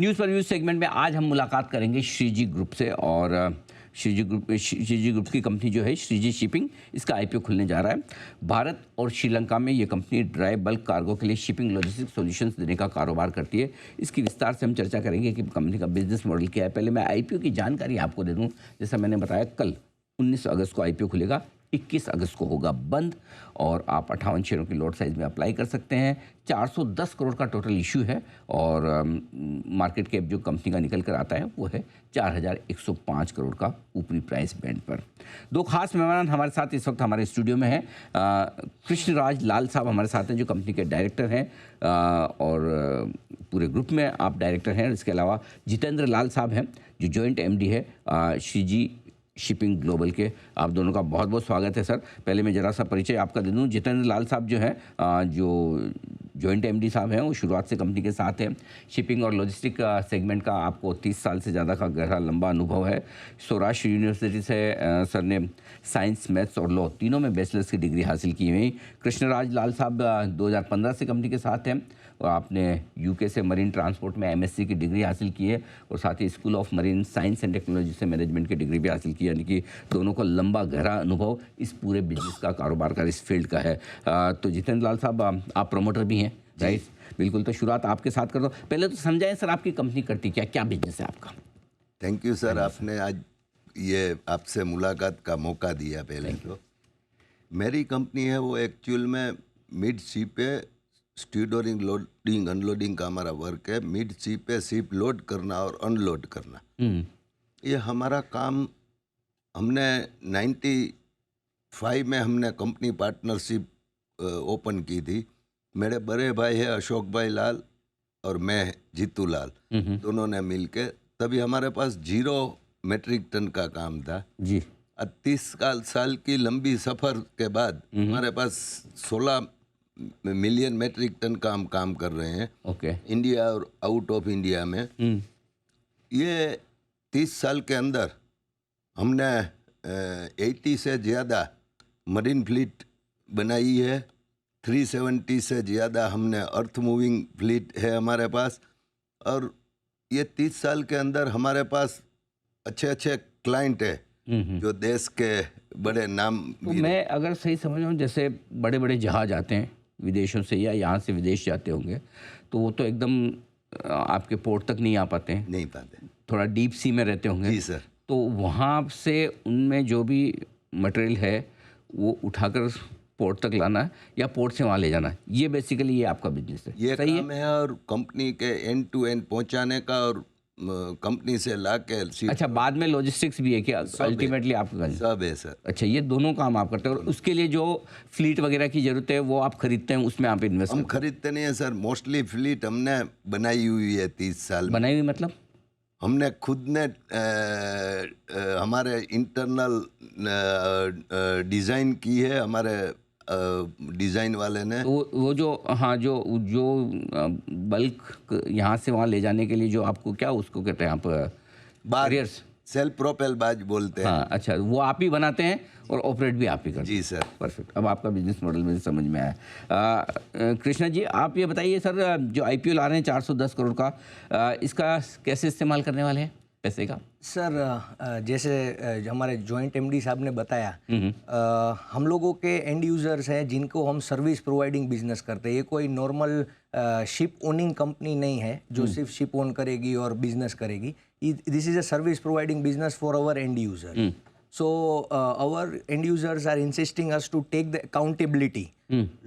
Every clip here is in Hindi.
न्यूज़ पर व्यूज़ सेगमेंट में आज हम मुलाकात करेंगे श्रीजी ग्रुप से। और श्रीजी ग्रुप की कंपनी जो है श्रीजी शिपिंग, इसका आईपीओ खुलने जा रहा है। भारत और श्रीलंका में ये कंपनी ड्राई बल्क कार्गो के लिए शिपिंग लॉजिस्टिक सॉल्यूशंस देने का कारोबार करती है। इसकी विस्तार से हम चर्चा करेंगे कि कंपनी का बिजनेस मॉडल क्या है। पहले मैं आईपीओ की जानकारी आपको दे दूँ। जैसा मैंने बताया, कल 19 अगस्त को आईपीओ खुलेगा, 21 अगस्त को होगा बंद और आप 58 शेयरों की लॉट साइज़ में अप्लाई कर सकते हैं। 410 करोड़ का टोटल इशू है और मार्केट कैप जो कंपनी का निकल कर आता है वो है 4105 करोड़ का ऊपरी प्राइस बैंड पर। दो खास मेहमान हमारे साथ इस वक्त हमारे स्टूडियो में हैं। कृष्णराज लाल साहब हमारे साथ हैं जो कंपनी के डायरेक्टर हैं और पूरे ग्रुप में आप डायरेक्टर हैं। इसके अलावा जितेंद्र लाल साहब हैं जो जॉइंट एमडी है श्रीजी शिपिंग ग्लोबल के। आप दोनों का बहुत बहुत स्वागत है सर। पहले मैं ज़रा सा परिचय आपका दे दूँ। जितेंद्र लाल साहब जो हैं जो जॉइंट एमडी साहब हैं, वो शुरुआत से कंपनी के साथ हैं। शिपिंग और लॉजिस्टिक सेगमेंट का आपको 30 साल से ज़्यादा का गहरा लंबा अनुभव है। सौराष्ट्र यूनिवर्सिटी से सर ने साइंस, मैथ्स और लॉ तीनों में बैचलर्स की डिग्री हासिल की हुई। कृष्णराज लाल साहब 2015 से कंपनी के साथ हैं और आपने यूके से मरीन ट्रांसपोर्ट में एमएससी की डिग्री हासिल की है और साथ ही school of marine science and technology से मैनेजमेंट की डिग्री भी हासिल की है। यानी कि दोनों को लंबा गहरा अनुभव इस पूरे बिजनेस का, कारोबार का, इस फील्ड का है। तो जितेंद्र लाल साहब आप प्रमोटर भी हैं, राइट? बिल्कुल। तो शुरुआत आपके साथ कर दो। पहले तो समझाएं सर, आपकी कंपनी करती क्या बिजनेस है आपका? थैंक यू सर, आपने आज ये आपसे मुलाकात का मौका दिया। पहले तो मेरी कंपनी है वो एक्चुअल में मिड सी पे स्टीडोरिंग, लोडिंग, अनलोडिंग का हमारा वर्क है। मिड सी पे शिप लोड करना और अनलोड करना, ये हमारा काम। हमने 95 में हमने कंपनी पार्टनरशिप ओपन की थी। मेरे बड़े भाई है अशोक भाई लाल और मैं जीतू लाल, दोनों ने मिलके। तभी हमारे पास 0 मेट्रिक टन का काम था जी। 30 साल की लंबी सफ़र के बाद हमारे पास 16 मिलियन मेट्रिक टन का हम काम कर रहे हैं। ओके। इंडिया और आउट ऑफ इंडिया में। ये 30 साल के अंदर हमने 80 से ज़्यादा मरीन फ्लीट बनाई है। 370 से ज़्यादा हमने अर्थ मूविंग फ्लीट है हमारे पास। और ये 30 साल के अंदर हमारे पास अच्छे अच्छे क्लाइंट है जो देश के बड़े नाम। तो मैं अगर सही समझ रहा हूँ, जैसे बड़े बड़े जहाज आते हैं विदेशों से या यहाँ से विदेश जाते होंगे, तो वो तो एकदम आपके पोर्ट तक नहीं आ पाते हैं। नहीं पाते, थोड़ा डीप सी में रहते होंगे। जी सर। तो वहाँ से उनमें जो भी मटेरियल है वो उठाकर पोर्ट तक लाना है या पोर्ट से वहाँ ले जाना है, ये बेसिकली ये आपका बिजनेस है। ये काम है और कंपनी के एंड टू एंड पहुँचाने का और कंपनी से ला के। अच्छा, बाद में लॉजिस्टिक्स भी है कि अल्टीमेटली आपका सब है सर। अच्छा, ये दोनों काम आप करते हैं और उसके लिए जो फ्लीट वगैरह की जरूरत है वो आप खरीदते हैं, उसमें आप इन्वेस्ट? हम खरीदते नहीं है सर, मोस्टली फ्लीट हमने बनाई हुई है। 30 साल बनाई हुई मतलब हमने खुद ने हमारे इंटरनल डिज़ाइन की है, हमारे डिज़ाइन वाले ने। वो जो हाँ जो बल्क यहाँ से वहाँ ले जाने के लिए जो आपको क्या उसको कहते हैं आप, बैरियर्स, सेल्फ प्रोपेल बाज बोलते हैं। हाँ, अच्छा, वो आप ही बनाते हैं और ऑपरेट भी आप ही करते हैं? जी सर। परफेक्ट। अब आपका बिजनेस मॉडल मुझे समझ में आया। कृष्णा जी, आप ये बताइए सर, जो आईपीओ ला रहे हैं 410 करोड़ का, इसका कैसे इस्तेमाल करने वाले हैं पैसे का? सर, जैसे हमारे जॉइंट एमडी साहब ने बताया, हम लोगों के एंड यूज़र्स हैं जिनको हम सर्विस प्रोवाइडिंग बिजनेस करते हैं। ये कोई नॉर्मल शिप ओनिंग कंपनी नहीं है जो सिर्फ शिप ओन करेगी और बिजनेस करेगी। This is a service providing business for our end user. So our end users are insisting us to take the accountability।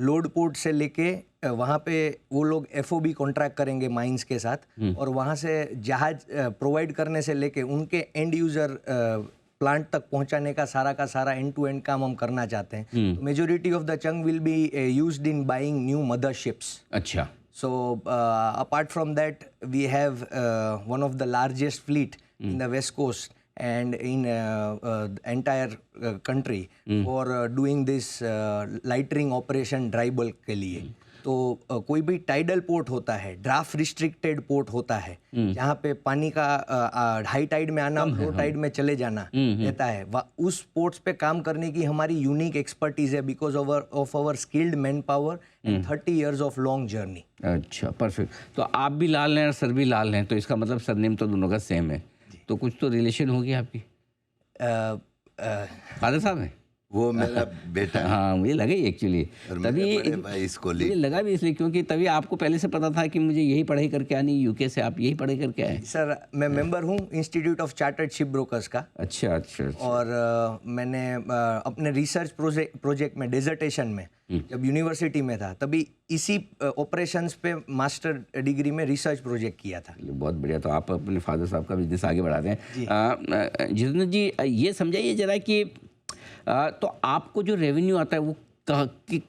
Load port से लेके वहाँ पे वो लोग FOB कॉन्ट्रैक्ट करेंगे माइंस के साथ और वहाँ से जहाज प्रोवाइड करने से लेके उनके एंड यूज़र प्लांट तक पहुँचाने का सारा एंड टू एंड काम हम करना चाहते हैं। Majority of the chunk will be used in buying new mother ships. अच्छा। So apart from that we have one of the largest fleet in the west coast and in entire country for doing this lightering operation dry bulk के लिए। तो कोई भी टाइडल पोर्ट होता है, ड्राफ्ट रिस्ट्रिक्टेड पोर्ट होता है, जहाँ पे पानी का हाई टाइड में आना, लो टाइड में चले जाना रहता है, उस पोर्ट्स पे काम करने की हमारी यूनिक एक्सपर्टीज है because of our skilled man power and 30 years of long journey. अच्छा, परफेक्ट। तो आप भी लाल हैं और सर भी लाल हैं, तो इसका मतलब सरनेम तो दोनों का सेम है, तो कुछ तो रिलेशन होगी आपकी। फादर साहब हैं? वो मेरा बेटा है हाँ, मुझे लगा ही एक्चुअली, और मेरे बड़े भाई इसको मुझे लगा भी इसलिए क्योंकि तभी आपको पहले से पता था कि मुझे यही पढ़ाई करके आनी, यूके से आप यही पढ़ाई करके आए। सर मैं मेंबर हूँ institute of chartered ship brokers का। अच्छा अच्छा अच्छा। और मैंने अपने रिसर्च प्रोजेक्ट में डिसर्टेशन में जब यूनिवर्सिटी में था तभी इसी ऑपरेशंस पे मास्टर डिग्री में रिसर्च प्रोजेक्ट किया था। बहुत बढ़िया। तो आप अपने फादर साहब का बिजनेस आगे बढ़ाते हैं। जितेंद्र जी, ये समझाइए जरा कि तो आपको जो रेवेन्यू आता है वो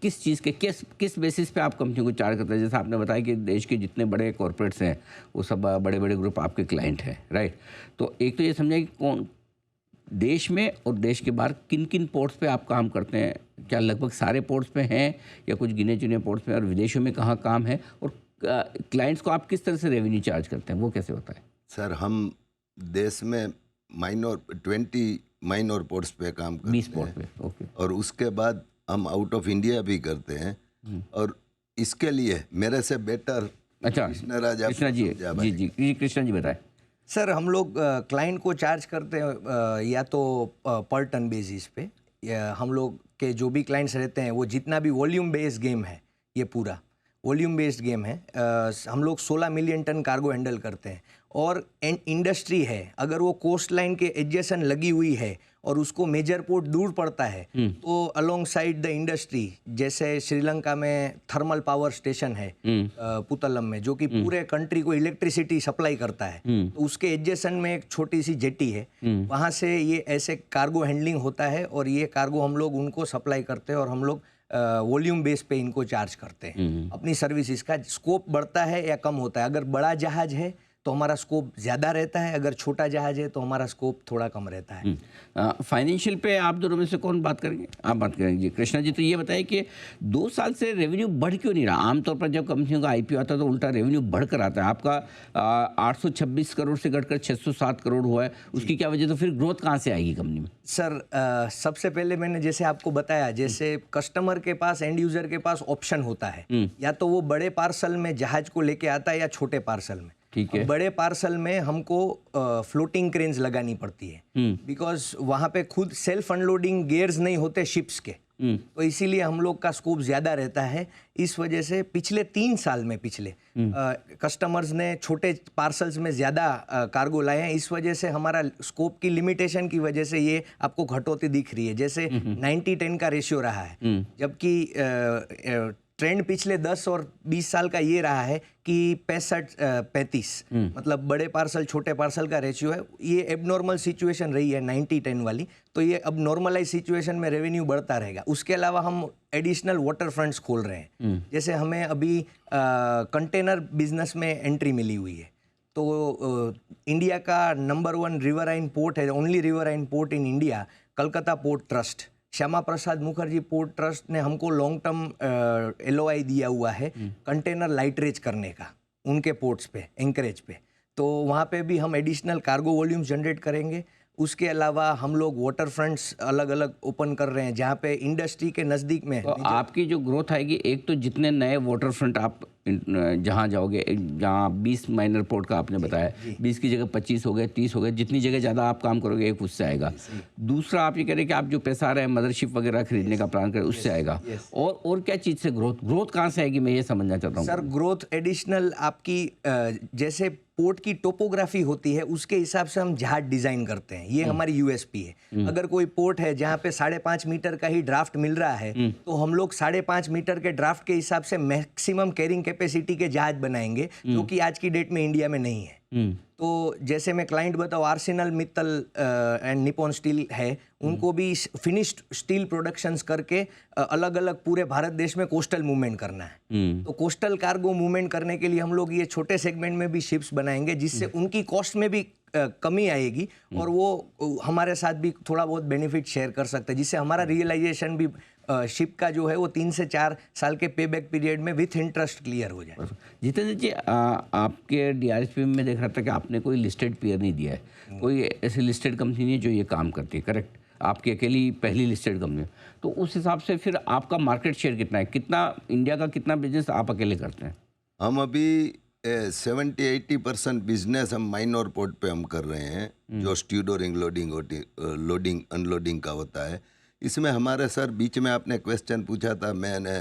किस चीज़ के किस बेसिस पे आप कंपनी को चार्ज करते हैं? जैसे आपने बताया कि देश के जितने बड़े कॉर्पोरेट्स हैं वो सब बड़े बड़े ग्रुप आपके क्लाइंट हैं, राइट? तो एक तो ये समझाइए कि कौन देश में और देश के बाहर किन किन पोर्ट्स पे आप काम करते हैं? क्या लगभग सारे पोर्ट्स पे हैं या कुछ गिने चुने पोर्ट्स पे, और विदेशों में कहाँ काम है, और क्लाइंट्स को आप किस तरह से रेवेन्यू चार्ज करते हैं, वो कैसे होता है? सर, हम देश में 20 माइनर पोर्ट्स पे काम करते 20 पोर्ट हैं, पे, ओके। और उसके बाद हम आउट ऑफ इंडिया भी करते हैं। और इसके लिए मेरे से बेटर अच्छा, कृष्णा जी कृष्णा जी बताएं। सर हम लोग क्लाइंट को चार्ज करते हैं या तो पर टन बेसिस पे, या हम लोग के जो भी क्लाइंट्स रहते हैं वो जितना भी वॉल्यूम बेस्ड गेम है, ये पूरा वॉल्यूम बेस्ड गेम है। हम लोग 16 मिलियन टन कार्गो हैंडल करते हैं, और इंडस्ट्री है अगर वो कोस्ट लाइन के एडजेसेंट लगी हुई है और उसको मेजर पोर्ट दूर पड़ता है तो अलोंग साइड द इंडस्ट्री, जैसे श्रीलंका में थर्मल पावर स्टेशन है पुतलम में, जो कि पूरे कंट्री को इलेक्ट्रिसिटी सप्लाई करता है, तो उसके एडजेसेंट में एक छोटी सी जेटी है, वहाँ से ये ऐसे कार्गो हैंडलिंग होता है, और ये कार्गो हम लोग उनको सप्लाई करते हैं, और हम लोग वॉल्यूम बेस पे इनको चार्ज करते हैं। अपनी सर्विसेज का स्कोप बढ़ता है या कम होता है, अगर बड़ा जहाज है तो हमारा स्कोप ज़्यादा रहता है, अगर छोटा जहाज है तो हमारा स्कोप थोड़ा कम रहता है। फाइनेंशियल पे आप दोनों में से कौन बात करेंगे? आप बात करेंगे। कृष्णा जी, तो ये बताइए कि 2 साल से रेवेन्यू बढ़ क्यों नहीं रहा? आमतौर पर जब कंपनियों का आईपीओ आता है तो उल्टा रेवेन्यू बढ़कर आता है। आपका 826 करोड़ से घटकर 607 करोड़ हुआ है, उसकी क्या वजह? तो फिर ग्रोथ कहाँ से आएगी कंपनी में? सर सबसे पहले मैंने जैसे आपको बताया, जैसे कस्टमर के पास, एंड यूजर के पास ऑप्शन होता है, या तो वो बड़े पार्सल में जहाज को लेके आता है या छोटे पार्सल में। ठीक है। बड़े पार्सल में हमको फ्लोटिंग क्रेन्स लगानी पड़ती है, बिकॉज वहाँ पे खुद सेल्फ अनलोडिंग गियर्स नहीं होते शिप्स के, तो इसीलिए हम लोग का स्कोप ज़्यादा रहता है। इस वजह से पिछले 3 साल में कस्टमर्स ने छोटे पार्सल्स में ज़्यादा कार्गो लाए हैं, इस वजह से हमारा स्कोप की लिमिटेशन की वजह से ये आपको घटोती दिख रही है। जैसे 90-10 का रेशियो रहा है, जबकि ट्रेंड पिछले 10 और 20 साल का ये रहा है कि 65-35, मतलब बड़े पार्सल छोटे पार्सल का रेशियो है। ये एबनॉर्मल सिचुएशन रही है 90-10 वाली, तो ये अब नॉर्मलाइज सिचुएशन में रेवेन्यू बढ़ता रहेगा। उसके अलावा हम एडिशनल वाटर फ्रंट्स खोल रहे हैं, जैसे हमें अभी कंटेनर बिजनेस में एंट्री मिली हुई है, तो इंडिया का नंबर 1 रिवराइन पोर्ट है, only riverine port in India, Calcutta port trust, Shyama Prasad Mukherjee port trust ने हमको लॉन्ग टर्म LOI दिया हुआ है कंटेनर लाइटरेज करने का उनके पोर्ट्स पे, एंकरेज पे, तो वहाँ पे भी हम एडिशनल कार्गो वॉल्यूम्स जनरेट करेंगे। उसके अलावा हम लोग वाटर फ्रंट्स अलग अलग ओपन कर रहे हैं जहाँ पे इंडस्ट्री के नज़दीक में। तो आपकी जो ग्रोथ आएगी, एक तो जितने नए वाटर फ्रंट आप जहाँ जाओगे, जहाँ 20 माइनर पोर्ट का आपने बताया, 20 की जगह 25 हो गए, 30 हो गए, जितनी जगह ज़्यादा आप काम करोगे एक उससे आएगा। दूसरा आप ये कह रहे हैं कि आप जो पैसा आ रहा है मदरशिप वगैरह खरीदने का प्लान करें, उससे आएगा। और क्या चीज़ से ग्रोथ कहाँ से आएगी, मैं ये समझना चाहता हूँ। सर ग्रोथ एडिशनल आपकी जैसे पोर्ट की टोपोग्राफी होती है उसके हिसाब से हम जहाज डिजाइन करते हैं, ये हमारी USP है। अगर कोई पोर्ट है जहाँ पे 5.5 मीटर का ही ड्राफ्ट मिल रहा है, तो हम लोग 5.5 मीटर के ड्राफ्ट के हिसाब से मैक्सिमम कैरिंग कैपेसिटी के जहाज बनाएंगे, जो कि आज की डेट में इंडिया में नहीं है। तो जैसे मैं क्लाइंट बताऊँ, Arsenal Mittal and Nippon steel है, उनको भी फिनिश्ड स्टील प्रोडक्शंस करके अलग अलग पूरे भारत देश में कोस्टल मूवमेंट करना है। तो कोस्टल कार्गो मूवमेंट करने के लिए हम लोग ये छोटे सेगमेंट में भी शिप्स बनाएंगे, जिससे उनकी कॉस्ट में भी कमी आएगी और वो हमारे साथ भी थोड़ा बहुत बेनिफिट शेयर कर सकते हैं, जिससे हमारा रियलाइजेशन भी शिप का जो है वो 3 से 4 साल के पे बैक पीरियड में विथ इंटरेस्ट क्लियर हो जाए। जितेंद्र जी, आपके डीआरएसपी में देख रहा था कि आपने कोई लिस्टेड पेयर नहीं दिया है, कोई ऐसी लिस्टेड कंपनी नहीं है जो ये काम करती है, करेक्ट? आपकी अकेली पहली लिस्टेड कंपनी है, तो उस हिसाब से फिर आपका मार्केट शेयर कितना है, कितना इंडिया का कितना बिजनेस आप अकेले करते हैं? हम अभी 70-80% बिजनेस हम माइनर पोर्ट पे हम कर रहे हैं, जो स्टीवडोरिंग लोडिंग अनलोडिंग का होता है। इसमें हमारे सर बीच में आपने क्वेश्चन पूछा था, मैंने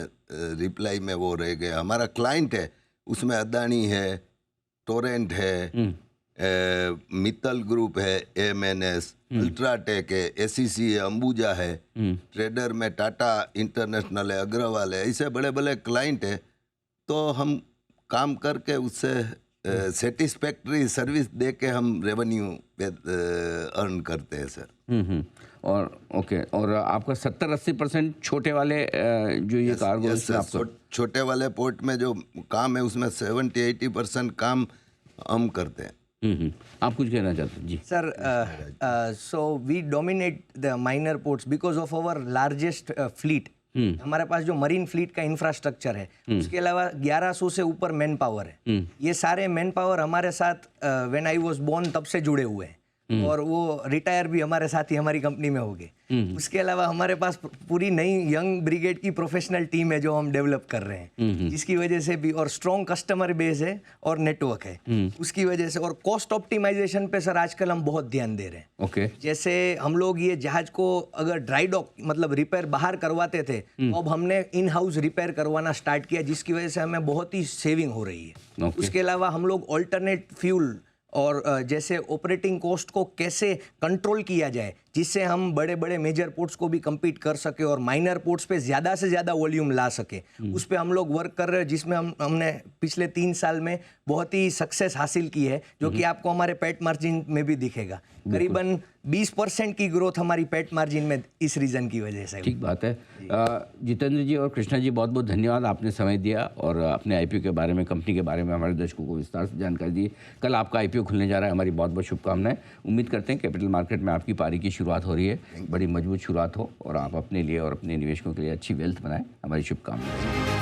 रिप्लाई में वो रह गया। हमारा क्लाइंट है उसमें अदानी है, टोरेंट है, मित्तल ग्रुप है, एएमएनएस, अल्ट्राटेक है, एसीसी है, अंबुजा है, ट्रेडर में टाटा इंटरनेशनल है, अग्रवाल है, ऐसे बड़े बड़े क्लाइंट है। तो हम काम करके उससे सेटिस्फैक्ट्री सर्विस दे के हम रेवेन्यू अर्न करते हैं सर। और ओके, और आपका 70-80% छोटे वाले जो ये कार्गो यस सर, छोटे वाले पोर्ट में जो काम है उसमें 70-80% काम हम करते हैं। आप कुछ कहना चाहते हैं? जी sir, so we dominate the minor ports because of our largest fleet. हमारे पास जो मरीन फ्लीट का इंफ्रास्ट्रक्चर है, उसके अलावा 1100 से ऊपर मैन पावर है। ये सारे मैन पावर हमारे साथ व्हेन आई वाज बोर्न तब से जुड़े हुए हैं और वो रिटायर भी हमारे साथ ही हमारी कंपनी में हो गए। उसके अलावा हमारे पास पूरी नई यंग ब्रिगेड की प्रोफेशनल टीम है जो हम डेवलप कर रहे हैं, जिसकी वजह से भी, और स्ट्रॉन्ग कस्टमर बेस है और नेटवर्क है, उसकी वजह से, और कॉस्ट ऑप्टिमाइजेशन पे सर आजकल हम बहुत ध्यान दे रहे हैं। ओके, जैसे हम लोग ये जहाज को अगर ड्राई डॉक मतलब रिपेयर बाहर करवाते थे, तो अब हमने इन हाउस रिपेयर करवाना स्टार्ट किया, जिसकी वजह से हमें बहुत ही सेविंग हो रही है। उसके अलावा हम लोग ऑल्टरनेट फ्यूल और जैसे ऑपरेटिंग कॉस्ट को कैसे कंट्रोल किया जाए, जिससे हम बड़े बड़े मेजर पोर्ट्स को भी compete कर सके और माइनर पोर्ट्स पे ज़्यादा से ज़्यादा वॉल्यूम ला सके, उस पे हम लोग वर्क कर रहे हैं, जिसमें हमने पिछले 3 साल में बहुत ही सक्सेस हासिल की है, जो कि आपको हमारे पैट मार्जिन में भी दिखेगा। करीबन 20% की ग्रोथ हमारी पैट मार्जिन में इस रीज़न की वजह से। ठीक बात है। जितेंद्र जी और कृष्णा जी, बहुत बहुत धन्यवाद, आपने समय दिया और अपने आईपीओ के बारे में, कंपनी के बारे में हमारे दर्शकों को विस्तार से जानकारी दी। कल आपका आईपीओ खुलने जा रहा है, हमारी बहुत बहुत शुभकामनाएं। उम्मीद करते हैं कैपिटल मार्केट में आपकी पारी की शुरुआत हो रही है, बड़ी मजबूत शुरुआत हो और आप अपने लिए और अपने निवेशकों के लिए अच्छी वेल्थ बनाएं। हमारी शुभकामनाएं।